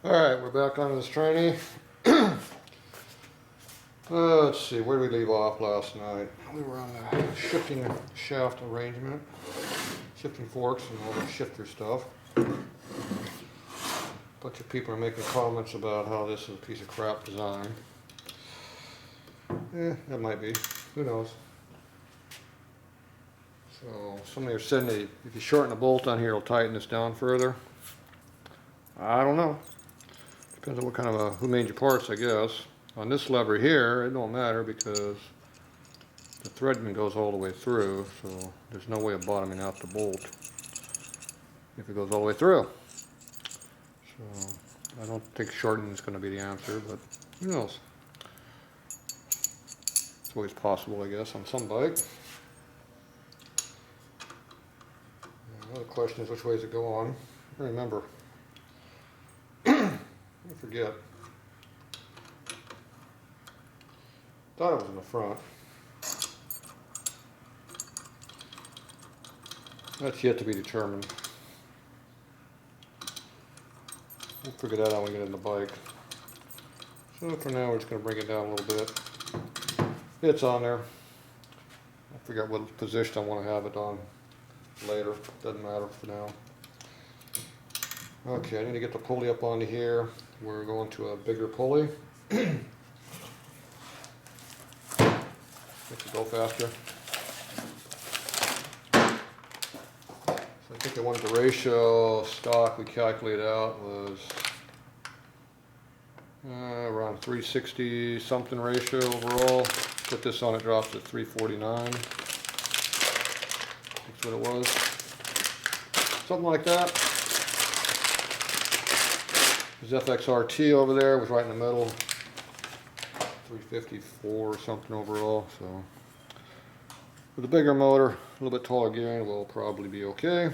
Alright, we're back on this tranny. Let's see, where did we leave off last night? We were on the shifting shaft arrangement, shifting forks and all the shifter stuff. A bunch of people are making comments about how this is a piece of crap design. That might be. Who knows? So, somebody are saying that if you shorten the bolt on here, it'll tighten this down further. I don't know. Depends on what kind of who made your parts, I guess. On this lever here, it don't matter because the threadman goes all the way through, so there's no way of bottoming out the bolt if it goes all the way through. So I don't think shortening is going to be the answer, but who knows? It's always possible, I guess, on some bike. Another question is which way does it go on? I remember. I forget. Thought it was in the front. That's yet to be determined. We'll figure that out when we get in the bike. So for now, we're just going to bring it down a little bit. It's on there. I forgot what position I want to have it on later. Doesn't matter for now. Okay, I need to get the pulley up onto here. We're going to a bigger pulley. Make it go faster. So I think I wanted the ratio stock we calculated out was around 360 something ratio overall. Put this on, it drops to 349. That's what it was. Something like that. There's FXRT over there, was right in the middle. 354 or something overall. So with a bigger motor, a little bit taller gearing, will probably be okay.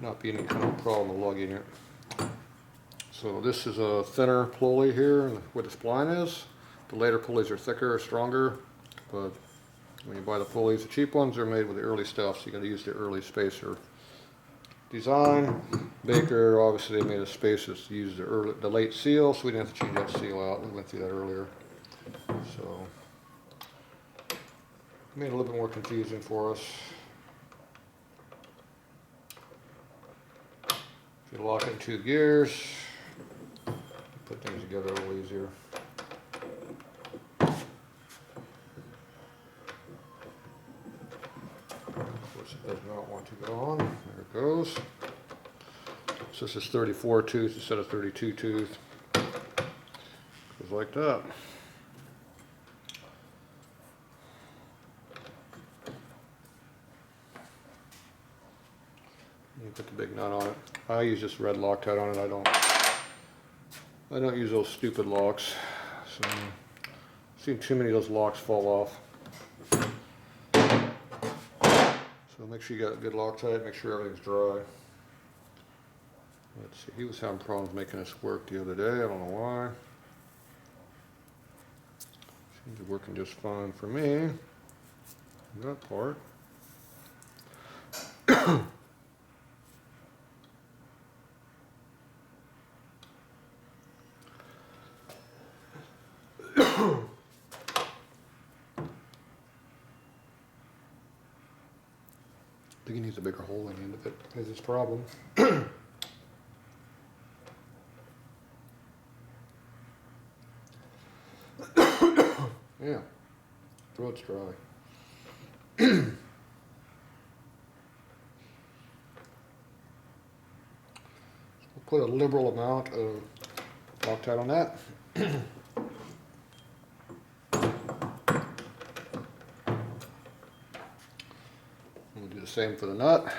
Not be any kind of problem lugging it. So this is a thinner pulley here, where the spline is. The later pulleys are thicker, stronger, but when you buy the pulleys, the cheap ones are made with the early stuff, so you got to use the early spacer design. Baker, obviously they made a spacer to use the late seal, so we didn't have to change that seal out. We went through that earlier. So made it a little bit more confusing for us. If you lock it in 2 gears, put things together a little easier. Of course it does not want to go on. There it goes. So this is 34 tooth instead of 32 tooth. Goes like that. You put the big nut on it. I use this red Loctite on it. I don't use those stupid locks. So I've seen too many of those locks fall off. So make sure you got good Loctite. Make sure everything's dry. Let's see. He was having problems making this work the other day. I don't know why. Seems to be working just fine for me. That part. I think he needs a bigger hole in the end of it. Is his problem. Yeah, throat's dry. We'll put a liberal amount of Loctite on that. We'll do the same for the nut.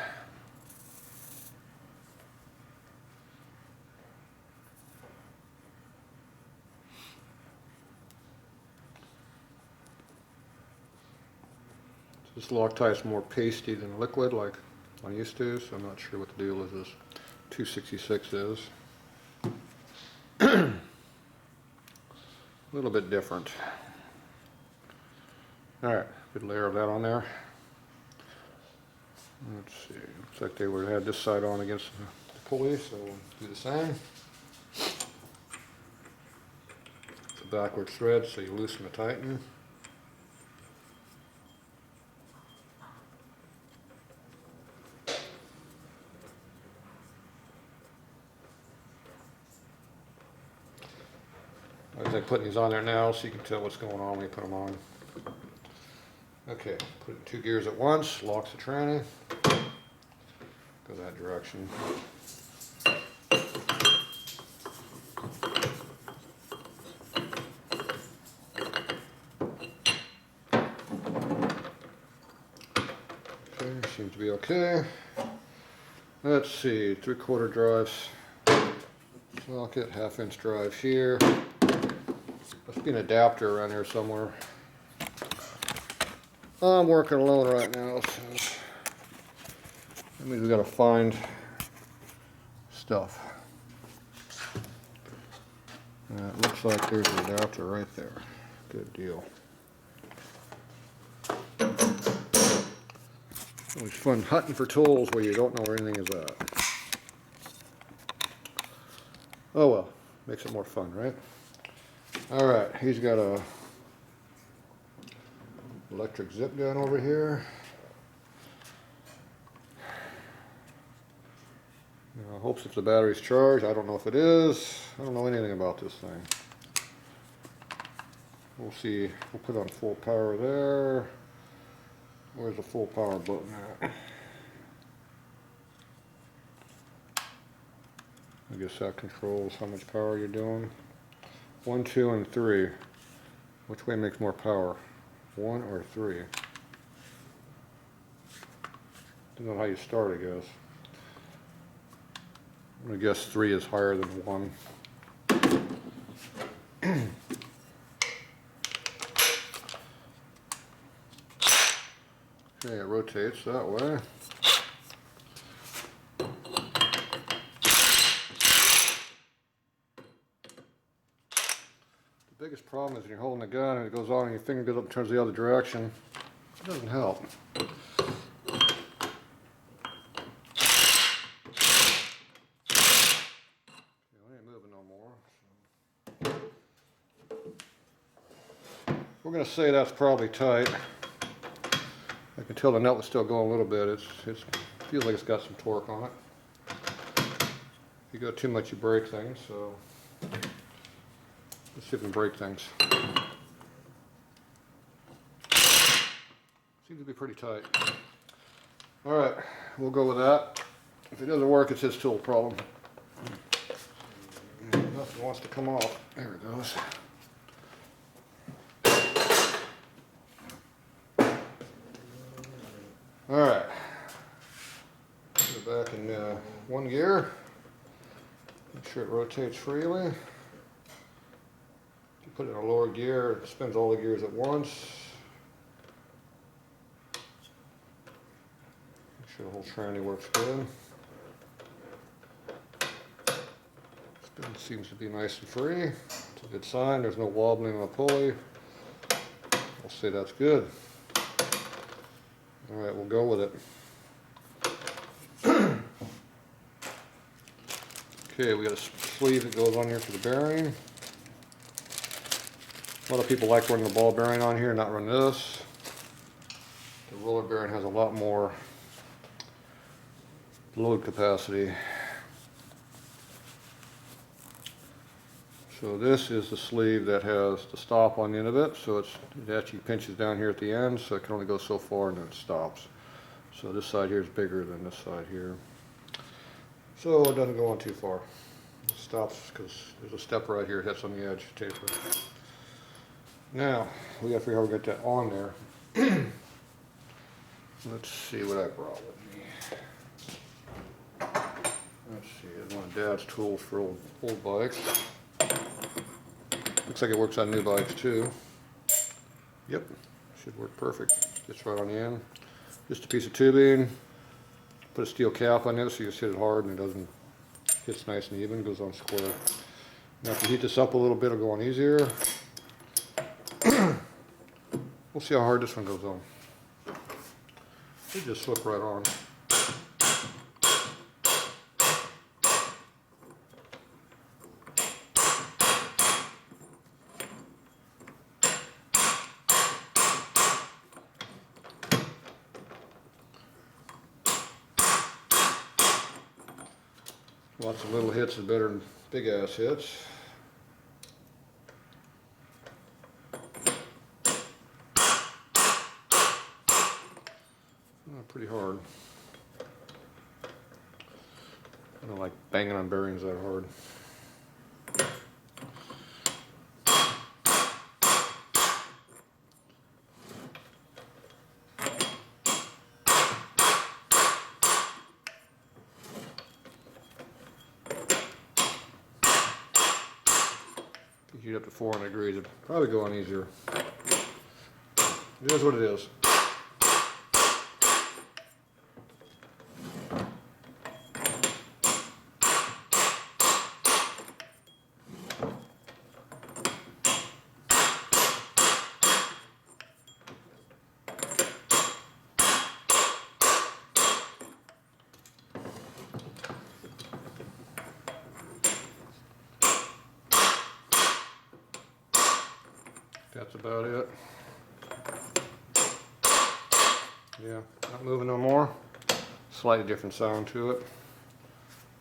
This Loctite is more pasty than liquid like I'm used to, so I'm not sure what the deal is. This 266 is. A little bit different. Alright, good layer of that on there. Let's see, looks like they would have had this side on against the pulley, so we'll do the same. the backwards thread so you loosen the tighten. I was like putting these on there now so you can tell what's going on when you put them on. Okay, put it in 2 gears at once, locks the tranny. Go that direction. Okay, seems to be okay. Let's see, 3/4 drives. Socket, 1/2" drive here. Must be an adapter around here somewhere. I'm working alone right now, so that means we gotta find stuff. It looks like there's an adapter right there. Good deal. Always fun hunting for tools where you don't know where anything is at. Oh well, makes it more fun, right? All right, he's got a electric zip gun over here. I hope if the battery's charged. I don't know if it is. I don't know anything about this thing. We'll see. We'll put on full power there. Where's the full power button at? I guess that controls how much power you're doing. 1, 2, and 3. Which way makes more power? 1 or 3? Depends on how you start, I guess. I'm gonna guess 3 is higher than 1. Okay, it rotates that way. The biggest problem is when you're holding the gun and it goes on and your finger goes up and turns the other direction. It doesn't help. We're going to say that's probably tight. I can tell the nut was still going a little bit. It feels like it's got some torque on it. If you go too much, you break things. So let's see if we can break things. Seems to be pretty tight. All right, we'll go with that. If it doesn't work, it's his tool problem. Nothing wants to come off. There it goes. All right, go back in 1 gear, make sure it rotates freely. If you put it in a lower gear, it spins all the gears at once. Make sure the whole tranny works good. Spin seems to be nice and free. It's a good sign, there's no wobbling on the pulley. I'll say that's good. All right, we'll go with it. Okay, we got a sleeve that goes on here for the bearing. A lot of people like running the ball bearing on here, not run this. The roller bearing has a lot more load capacity. So this is the sleeve that has the stop on the end of it, so it actually pinches down here at the end, so it can only go so far and then it stops. So this side here is bigger than this side here. So it doesn't go on too far. It stops because there's a step right here, it hits on the edge, taper. Now, we gotta figure out how we get that on there. Let's see what I brought with me. Let's see, it's one of Dad's tools for old bikes. Looks like it works on new bikes too. Yep, should work perfect. Gets right on the end. Just a piece of tubing. Put a steel cap on it so you just hit it hard and it doesn't hits nice and even, goes on square. Now if you heat this up a little bit, it'll go on easier. We'll see how hard this one goes on. It just slip right on. Lots of little hits is better than big ass hits. Pretty hard. I don't like banging on bearings that hard. If you heat up to 400 degrees, it'd probably go on easier. It is what it is. That's about it. Yeah, not moving no more. Slightly different sound to it.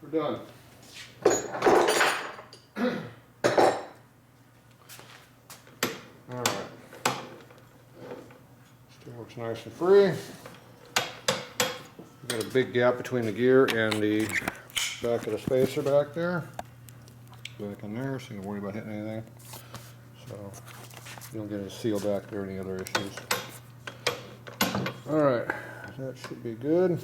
We're done. Alright. Still works nice and free. We've got a big gap between the gear and the back of the spacer back there. Back in there, so you don't worry about hitting anything. So you don't get any seal back there or any other issues. Alright, that should be good.